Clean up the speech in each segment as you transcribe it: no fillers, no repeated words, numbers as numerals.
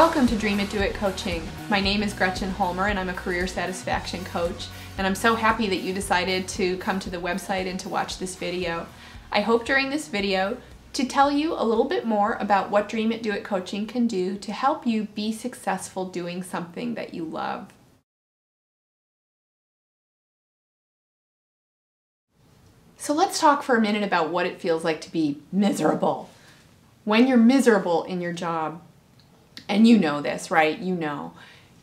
Welcome to Dream It, Do It Coaching. My name is Gretchen Hollmer and I'm a career satisfaction coach, and I'm so happy that you decided to come to the website and to watch this video. I hope during this video to tell you a little bit more about what Dream It, Do It Coaching can do to help you be successful doing something that you love. So let's talk for a minute about what it feels like to be miserable. When you're miserable in your job, and you know this, right?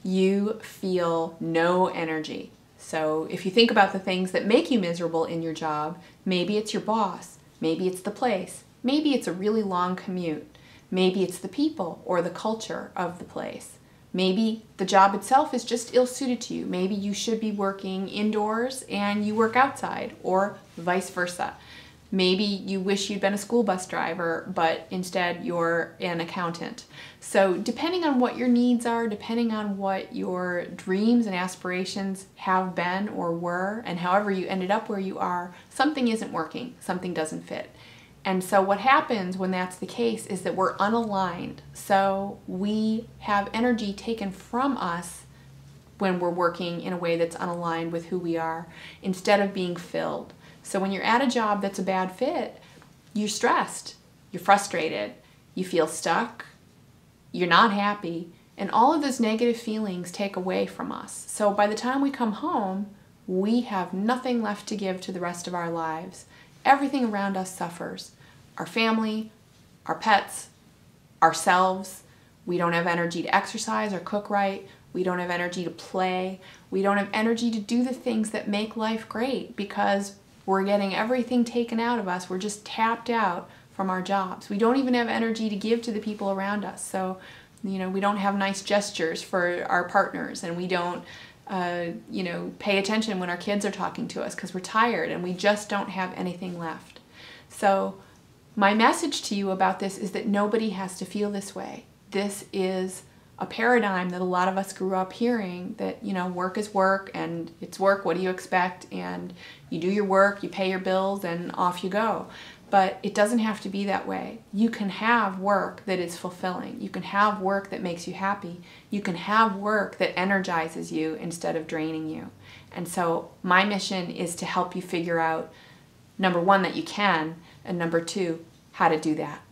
You feel no energy. So if you think about the things that make you miserable in your job, maybe it's your boss, maybe it's the place, maybe it's a really long commute, maybe it's the people or the culture of the place. Maybe the job itself is just ill-suited to you. Maybe you should be working indoors and you work outside, or vice versa. Maybe you wish you'd been a school bus driver, but instead you're an accountant. So depending on what your needs are, depending on what your dreams and aspirations have been or were, and however you ended up where you are, something isn't working, something doesn't fit. And so what happens when that's the case is that we're unaligned. So we have energy taken from us when we're working in a way that's unaligned with who we are, instead of being filled. So when you're at a job that's a bad fit, you're stressed, you're frustrated, you feel stuck, you're not happy, and all of those negative feelings take away from us. So by the time we come home, we have nothing left to give to the rest of our lives. Everything around us suffers. Our family, our pets, ourselves. We don't have energy to exercise or cook right. We don't have energy to play. We don't have energy to do the things that make life great because we're getting everything taken out of us. We're just tapped out from our jobs. We don't even have energy to give to the people around us. So, we don't have nice gestures for our partners, and we don't, pay attention when our kids are talking to us because we're tired and we just don't have anything left. So my message to you about this is that nobody has to feel this way. This is a paradigm that a lot of us grew up hearing, that, work is work, and it's work, what do you expect? And you do your work, you pay your bills, and off you go. But it doesn't have to be that way. You can have work that is fulfilling. You can have work that makes you happy. You can have work that energizes you instead of draining you. And so my mission is to help you figure out, number one, that you can, and number two, how to do that.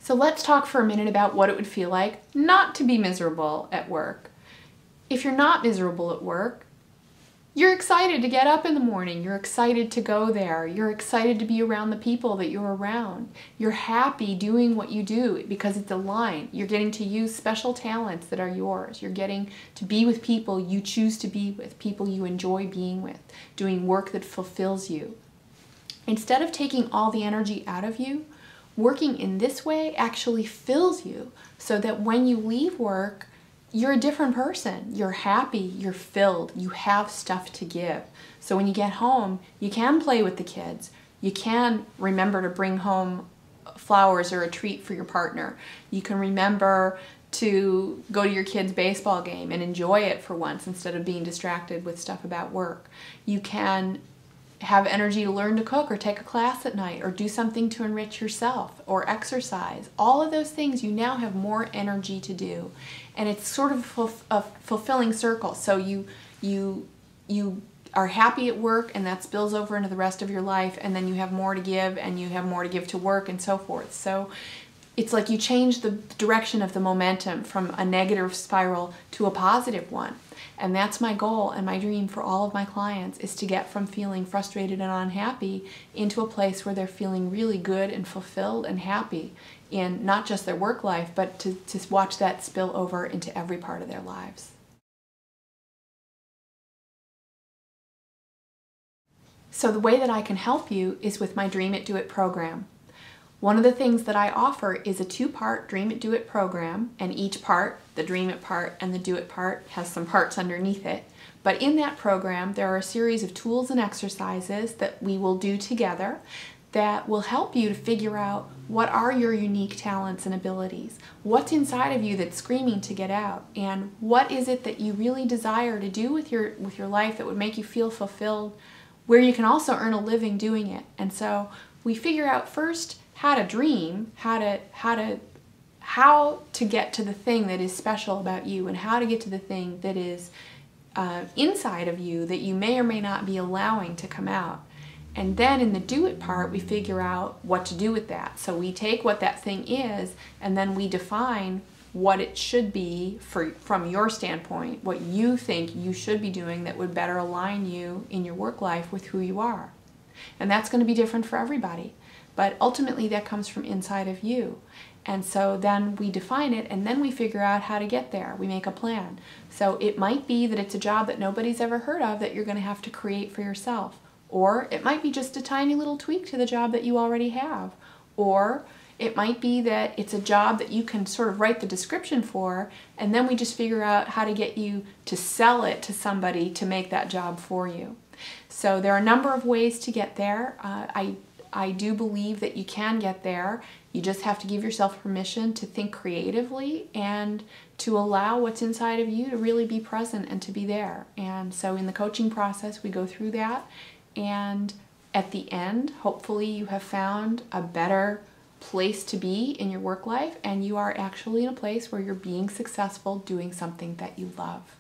So let's talk for a minute about what it would feel like not to be miserable at work. If you're not miserable at work, you're excited to get up in the morning. You're excited to go there. You're excited to be around the people that you're around. You're happy doing what you do because it's aligned. You're getting to use special talents that are yours. You're getting to be with people you choose to be with, people you enjoy being with, doing work that fulfills you. Instead of taking all the energy out of you, working in this way actually fills you, so that when you leave work, you're a different person. You're happy, you're filled, you have stuff to give. So when you get home, you can play with the kids. You can remember to bring home flowers or a treat for your partner. You can remember to go to your kid's baseball game and enjoy it for once instead of being distracted with stuff about work. You can have energy to learn to cook or take a class at night or do something to enrich yourself or exercise. All of those things you now have more energy to do. And it's sort of a fulfilling circle. So you are happy at work, and that spills over into the rest of your life, and then you have more to give, and you have more to give to work, and so forth. So it's like you change the direction of the momentum from a negative spiral to a positive one. And that's my goal and my dream for all of my clients, is to get from feeling frustrated and unhappy into a place where they're feeling really good and fulfilled and happy in not just their work life, but to watch that spill over into every part of their lives. So the way that I can help you is with my Dream It, Do It program. One of the things that I offer is a two-part Dream It, Do It program, and each part, the Dream It part and the Do It part, has some parts underneath it. But in that program, there are a series of tools and exercises that we will do together that will help you to figure out what are your unique talents and abilities, what's inside of you that's screaming to get out, and what is it that you really desire to do with your life that would make you feel fulfilled, where you can also earn a living doing it. And so we figure out first how to dream, how to get to the thing that is special about you, and how to get to the thing that is inside of you that you may or may not be allowing to come out. And then in the do it part, we figure out what to do with that. So we take what that thing is, and then we define what it should be from your standpoint, what you think you should be doing that would better align you in your work life with who you are. And that's going to be different for everybody. But ultimately that comes from inside of you. And so then we define it, and then we figure out how to get there. We make a plan. So it might be that it's a job that nobody's ever heard of that you're going to have to create for yourself. Or it might be just a tiny little tweak to the job that you already have. Or it might be that it's a job that you can sort of write the description for, and then we just figure out how to get you to sell it to somebody to make that job for you. So there are a number of ways to get there. I do believe that you can get there. You just have to give yourself permission to think creatively and to allow what's inside of you to really be present and to be there. And so in the coaching process, we go through that. And at the end, hopefully you have found a better place to be in your work life, and you are actually in a place where you're being successful doing something that you love.